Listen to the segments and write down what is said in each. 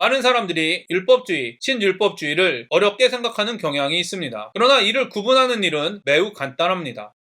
많은 사람들이 율법주의, 친율법주의를 어렵게 생각하는 경향이 있습니다. 그러나 이를 구분하는 일은 매우 간단합니다.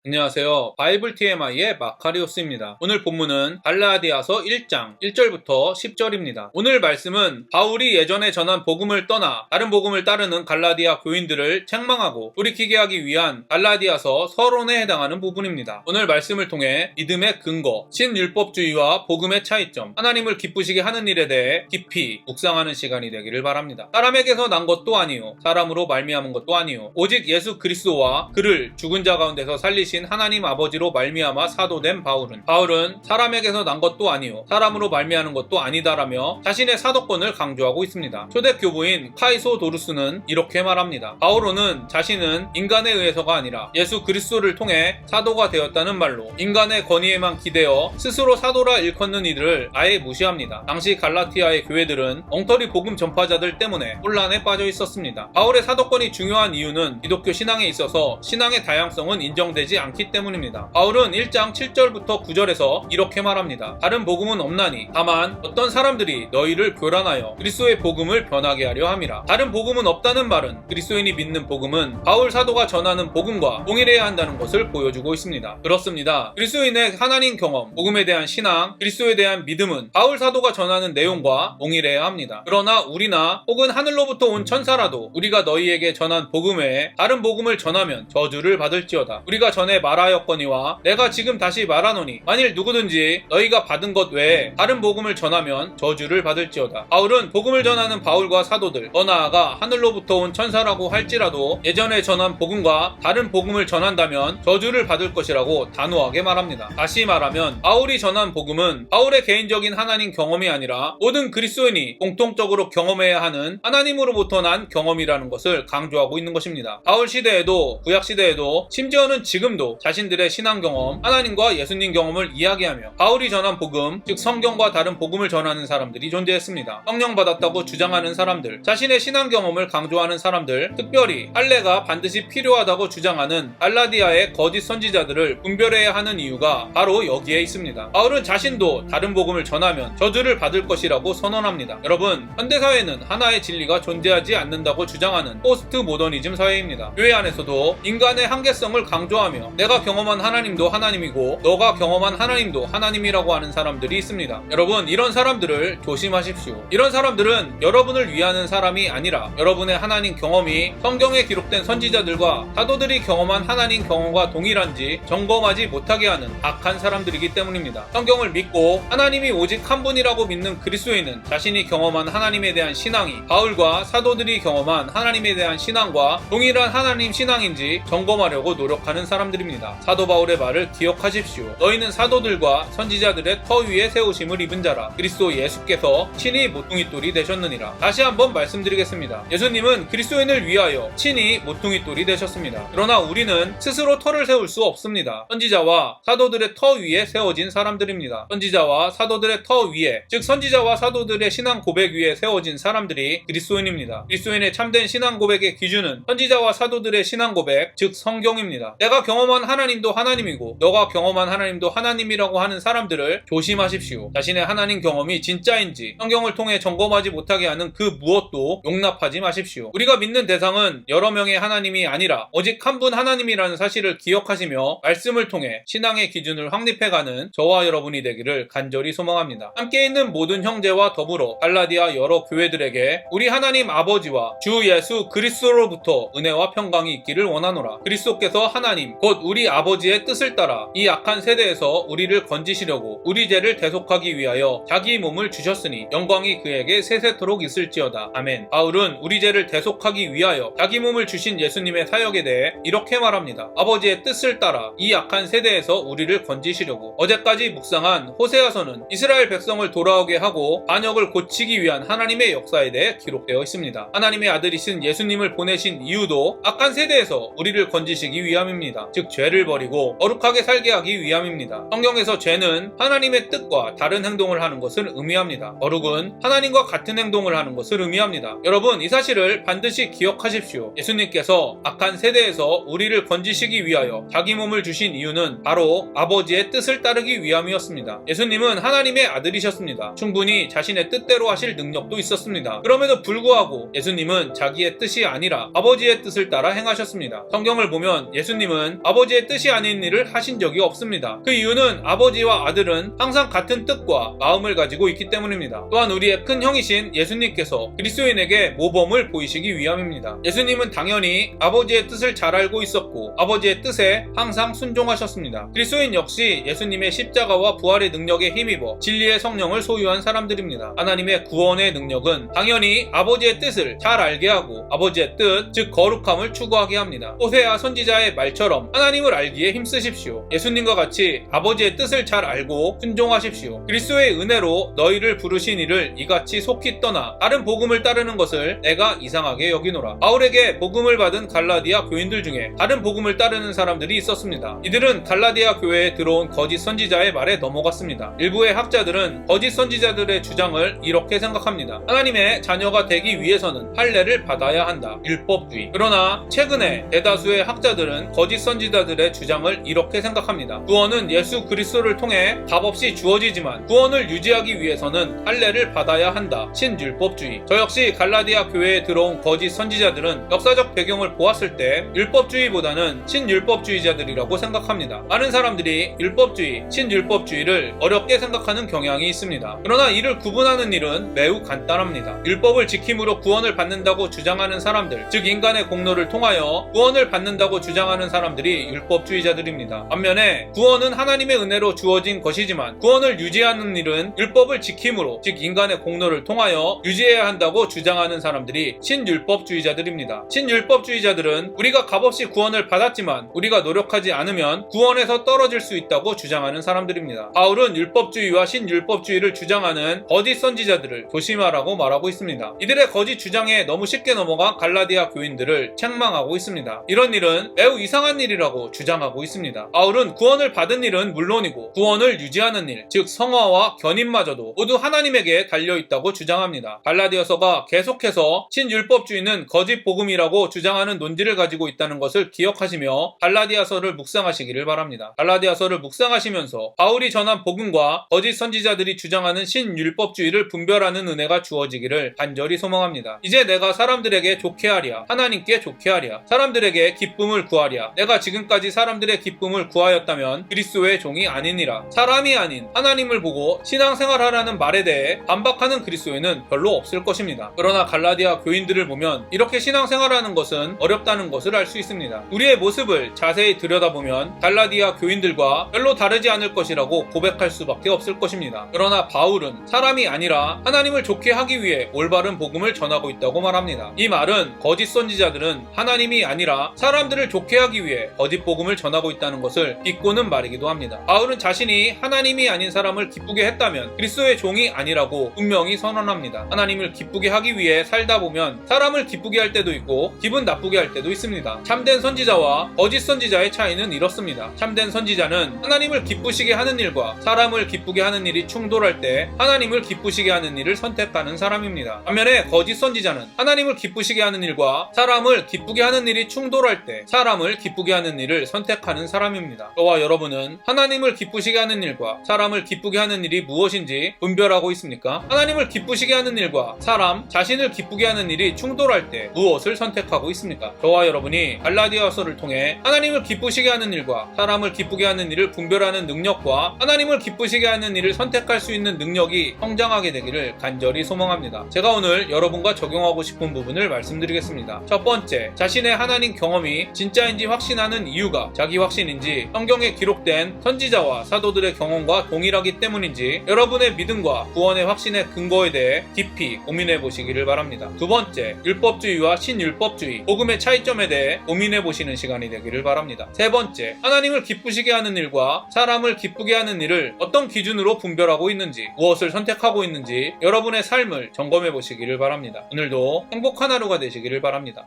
안녕하세요. 바이블 TMI의 마카리오스입니다. 오늘 본문은 갈라디아서 1장 1절부터 10절입니다. 오늘 말씀은 바울이 예전에 전한 복음을 떠나 다른 복음을 따르는 갈라디아 교인들을 책망하고 돌이키게 하기 위한 갈라디아서 서론에 해당하는 부분입니다. 오늘 말씀을 통해 믿음의 근거, 신율법주의와 복음의 차이점, 하나님을 기쁘시게 하는 일에 대해 깊이 묵상하는 시간이 되기를 바랍니다. 사람에게서 난 것도 아니요 사람으로 말미암은 것도 아니요 오직 예수 그리스도와 그를 죽은 자 가운데서 살리신 하나님 아버지로 말미암아 사도된 바울은 사람에게서 난 것도 아니요 사람으로 말미암는 것도 아니다라며 자신의 사도권을 강조하고 있습니다. 초대 교부인 카이소도루스는 이렇게 말합니다. 바오로는 자신은 인간에 의해서가 아니라 예수 그리스도를 통해 사도가 되었다는 말로 인간의 권위에만 기대어 스스로 사도라 일컫는 이들을 아예 무시합니다. 당시 갈라티아의 교회들은 엉터리 복음 전파자들 때문에 혼란에 빠져 있었습니다. 바울의 사도권이 중요한 이유는 기독교 신앙에 있어서 신앙의 다양성은 인정되지 않기 때문입니다. 바울은 1장 7절부터 9절에서 이렇게 말합니다. 다른 복음은 없나니 다만 어떤 사람들이 너희를 교란하여 그리스도의 복음을 변하게 하려 함이라. 다른 복음은 없다는 말은 그리스도인이 믿는 복음은 바울 사도가 전하는 복음과 동일해야 한다는 것을 보여주고 있습니다. 그렇습니다. 그리스도인의 하나님 경험, 복음에 대한 신앙, 그리스도에 대한 믿음은 바울 사도가 전하는 내용과 동일해야 합니다. 그러나 우리나 혹은 하늘로부터 온 천사라도 우리가 너희에게 전한 복음 외에 다른 복음을 전하면 저주를 받을지어다. 우리가 전에 말하였거니와 내가 지금 다시 말하노니 만일 누구든지 너희가 받은 것 외에 다른 복음을 전하면 저주를 받을지어다. 바울은 복음을 전하는 바울과 사도들, 더 나아가 하늘로부터 온 천사라고 할지라도 예전에 전한 복음과 다른 복음을 전한다면 저주를 받을 것이라고 단호하게 말합니다. 다시 말하면 바울이 전한 복음은 바울의 개인적인 하나님 경험이 아니라 모든 그리스도인이 공통적으로 경험해야 하는 하나님으로부터 난 경험이라는 것을 강조하고 있는 것입니다. 바울 시대에도 구약 시대에도 심지어는 지금도 자신들의 신앙 경험, 하나님과 예수님 경험을 이야기하며 바울이 전한 복음, 즉 성경과 다른 복음을 전하는 사람들이 존재했습니다. 성령 받았다고 주장하는 사람들, 자신의 신앙 경험을 강조하는 사람들, 특별히 할례가 반드시 필요하다고 주장하는 갈라디아의 거짓 선지자들을 분별해야 하는 이유가 바로 여기에 있습니다. 바울은 자신도 다른 복음을 전하면 저주를 받을 것이라고 선언합니다. 여러분, 현대사회는 하나의 진리가 존재하지 않는다고 주장하는 포스트 모더니즘 사회입니다. 교회 안에서도 인간의 한계성을 강조하며 내가 경험한 하나님도 하나님이고 너가 경험한 하나님도 하나님이라고 하는 사람들이 있습니다. 여러분, 이런 사람들을 조심하십시오. 이런 사람들은 여러분을 위하는 사람이 아니라 여러분의 하나님 경험이 성경에 기록된 선지자들과 사도들이 경험한 하나님 경험과 동일한지 점검하지 못하게 하는 악한 사람들이기 때문입니다. 성경을 믿고 하나님이 오직 한 분이라고 믿는 그리스도인은 자신이 경험한 하나님에 대한 신앙이 바울과 사도들이 경험한 하나님에 대한 신앙과 동일한 하나님 신앙인지 점검하려고 노력하는 사람들입니다. 사도 바울의 말을 기억하십시오. 너희는 사도들과 선지자들의 터 위에 세우심을 입은 자라. 그리스도 예수께서 친히 모퉁이돌이 되셨느니라. 다시 한번 말씀드리겠습니다. 예수님은 그리스도인을 위하여 친히 모퉁이돌이 되셨습니다. 그러나 우리는 스스로 터를 세울 수 없습니다. 선지자와 사도들의 터 위에 세워진 사람들입니다. 선지자와 사도들의 터 위에, 즉 선지자와 사도들의 신앙 고백 위에 세워진 사람들이 그리스도인입니다. 그리스도인의 참된 신앙 고백의 기준은 선지자와 사도들의 신앙 고백, 즉 성경입니다. 내가 경험한 하나님도 하나님이고 너가 경험한 하나님도 하나님이라고 하는 사람들을 조심하십시오. 자신의 하나님 경험이 진짜인지 성경을 통해 점검하지 못하게 하는 그 무엇도 용납하지 마십시오. 우리가 믿는 대상은 여러 명의 하나님이 아니라 오직 한 분 하나님이라는 사실을 기억하시며 말씀을 통해 신앙의 기준을 확립해가는 저와 여러분이 되기를 간절히 소망합니다. 함께 있는 모든 형제와 더불어 갈라디아 여러 교회들에게 우리 하나님 아버지와 주 예수 그리스도로부터 은혜와 평강이 있기를 원하노라. 그리스도께서 하나님 곧 우리 아버지의 뜻을 따라 이 악한 세대에서 우리를 건지시려고 우리 죄를 대속하기 위하여 자기 몸을 주셨으니 영광이 그에게 세세토록 있을지어다. 아멘. 바울은 우리 죄를 대속하기 위하여 자기 몸을 주신 예수님의 사역에 대해 이렇게 말합니다. 아버지의 뜻을 따라 이 악한 세대에서 우리를 건지시려고. 어제까지 묵상한 호세아서는 이스라엘 백성을 돌아오게 하고 반역을 고치기 위한 하나님의 역사에 대해 기록되어 있습니다. 하나님의 아들이신 예수님을 보내신 이유도 악한 세대에서 우리를 건지시기 위함입니다. 즉 즉 죄를 버리고 거룩하게 살게 하기 위함입니다. 성경에서 죄는 하나님의 뜻과 다른 행동을 하는 것을 의미합니다. 거룩은 하나님과 같은 행동을 하는 것을 의미합니다. 여러분, 이 사실을 반드시 기억하십시오. 예수님께서 악한 세대에서 우리를 건지시기 위하여 자기 몸을 주신 이유는 바로 아버지의 뜻을 따르기 위함이었습니다. 예수님은 하나님의 아들이셨습니다. 충분히 자신의 뜻대로 하실 능력도 있었습니다. 그럼에도 불구하고 예수님은 자기의 뜻이 아니라 아버지의 뜻을 따라 행하셨습니다. 성경을 보면 예수님은 아버지의 뜻이 아닌 일을 하신 적이 없습니다. 그 이유는 아버지와 아들은 항상 같은 뜻과 마음을 가지고 있기 때문입니다. 또한 우리의 큰 형이신 예수님께서 그리스도인에게 모범을 보이시기 위함입니다. 예수님은 당연히 아버지의 뜻을 잘 알고 있었고 아버지의 뜻에 항상 순종하셨습니다. 그리스도인 역시 예수님의 십자가와 부활의 능력에 힘입어 진리의 성령을 소유한 사람들입니다. 하나님의 구원의 능력은 당연히 아버지의 뜻을 잘 알게 하고 아버지의 뜻, 즉 거룩함을 추구하게 합니다. 호세아 선지자의 말처럼 하나님을 알기에 힘쓰십시오. 예수님과 같이 아버지의 뜻을 잘 알고 순종하십시오. 그리스도의 은혜로 너희를 부르신 이를 이같이 속히 떠나 다른 복음을 따르는 것을 내가 이상하게 여기노라. 바울에게 복음을 받은 갈라디아 교인들 중에 다른 복음을 따르는 사람들이 있었습니다. 이들은 갈라디아 교회에 들어온 거짓 선지자의 말에 넘어갔습니다. 일부의 학자들은 거짓 선지자들의 주장을 이렇게 생각합니다. 하나님의 자녀가 되기 위해서는 할례를 받아야 한다. 율법주의. 그러나 최근에 대다수의 학자들은 거짓 선지자들의 주장을 이렇게 생각합니다. 구원은 예수 그리스도를 통해 값없이 주어지지만 구원을 유지하기 위해서는 할례를 받아야 한다. 신율법주의. 저 역시 갈라디아 교회에 들어온 거짓 선지자들은 역사적 배경을 보았을 때 율법주의보다는 신율법주의자들이라고 생각합니다. 많은 사람들이 율법주의, 신율법주의를 어렵게 생각하는 경향이 있습니다. 그러나 이를 구분하는 일은 매우 간단합니다. 율법을 지킴으로 구원을 받는다고 주장하는 사람들, 즉 인간의 공로를 통하여 구원을 받는다고 주장하는 사람들이 율법주의자들입니다. 반면에 구원은 하나님의 은혜로 주어진 것이지만 구원을 유지하는 일은 율법을 지킴으로, 즉 인간의 공로를 통하여 유지해야 한다고 주장하는 사람들이 신율법주의자들입니다. 신율법주의자들은 우리가 값없이 구원을 받았지만 우리가 노력하지 않으면 구원에서 떨어질 수 있다고 주장하는 사람들입니다. 바울은 율법주의와 신율법주의를 주장하는 거짓 선지자들을 조심하라고 말하고 있습니다. 이들의 거짓 주장에 너무 쉽게 넘어간 갈라디아 교인들을 책망하고 있습니다. 이런 일은 매우 이상한 일이라고 주장하고 있습니다. 바울은 구원을 받은 일은 물론이고 구원을 유지하는 일, 즉 성화와 견인마저도 모두 하나님에게 달려있다고 주장합니다. 갈라디아서가 계속해서 신율법주의는 거짓 복음이라고 주장하는 논지를 가지고 있다는 것을 기억하시며 갈라디아서를 묵상하시기를 바랍니다. 갈라디아서를 묵상하시면서 바울이 전한 복음과 거짓 선지자들이 주장하는 신율법주의를 분별하는 은혜가 주어지기를 간절히 소망합니다. 이제 내가 사람들에게 좋게 하랴, 하나님께 좋게 하랴, 사람들에게 기쁨을 구하랴. 내가 지금까지 사람들의 기쁨을 구하였다면 그리스도의 종이 아니니라. 사람이 아닌 하나님을 보고 신앙생활하라는 말에 대해 반박하는 그리스도인은 별로 없을 것입니다. 그러나 갈라디아 교인들을 보면 이렇게 신앙생활하는 것은 어렵다는 것을 알 수 있습니다. 우리의 모습을 자세히 들여다보면 갈라디아 교인들과 별로 다르지 않을 것이라고 고백할 수밖에 없을 것입니다. 그러나 바울은 사람이 아니라 하나님을 좋게 하기 위해 올바른 복음을 전하고 있다고 말합니다. 이 말은 거짓 선지자들은 하나님이 아니라 사람들을 좋게 하기 위해 거짓 복음을 전하고 있다는 것을 비꼬는 말이기도 합니다. 바울은 자신이 하나님이 아닌 사람을 기쁘게 했다면 그리스도의 종이 아니라고 분명히 선언합니다. 하나님을 기쁘게 하기 위해 살다 보면 사람을 기쁘게 할 때도 있고 기분 나쁘게 할 때도 있습니다. 참된 선지자와 거짓 선지자의 차이는 이렇습니다. 참된 선지자는 하나님을 기쁘시게 하는 일과 사람을 기쁘게 하는 일이 충돌할 때 하나님을 기쁘시게 하는 일을 선택하는 사람입니다. 반면에 거짓 선지자는 하나님을 기쁘시게 하는 일과 사람을 기쁘게 하는 일이 충돌할 때 사람을 기쁘게 하는 일을 선택하는 사람입니다. 저와 여러분은 하나님을 기쁘시게 하는 일과 사람을 기쁘게 하는 일이 무엇인지 분별하고 있습니까? 하나님을 기쁘시게 하는 일과 사람, 자신을 기쁘게 하는 일이 충돌할 때 무엇을 선택하고 있습니까? 저와 여러분이 갈라디아서를 통해 하나님을 기쁘시게 하는 일과 사람을 기쁘게 하는 일을 분별하는 능력과 하나님을 기쁘시게 하는 일을 선택할 수 있는 능력이 성장하게 되기를 간절히 소망합니다. 제가 오늘 여러분과 적용하고 싶은 부분을 말씀드리겠습니다. 첫 번째, 자신의 하나님 경험이 진짜인지 확신하는 이유가 자기 확신인지 성경에 기록된 선지자와 사도들의 경험과 동일하기 때문인지 여러분의 믿음과 구원의 확신의 근거에 대해 깊이 고민해 보시기를 바랍니다. 두 번째, 율법주의와 신율법주의, 복음의 차이점에 대해 고민해 보시는 시간이 되기를 바랍니다. 세 번째, 하나님을 기쁘시게 하는 일과 사람을 기쁘게 하는 일을 어떤 기준으로 분별하고 있는지, 무엇을 선택하고 있는지 여러분의 삶을 점검해 보시기를 바랍니다. 오늘도 행복한 하루가 되시기를 바랍니다.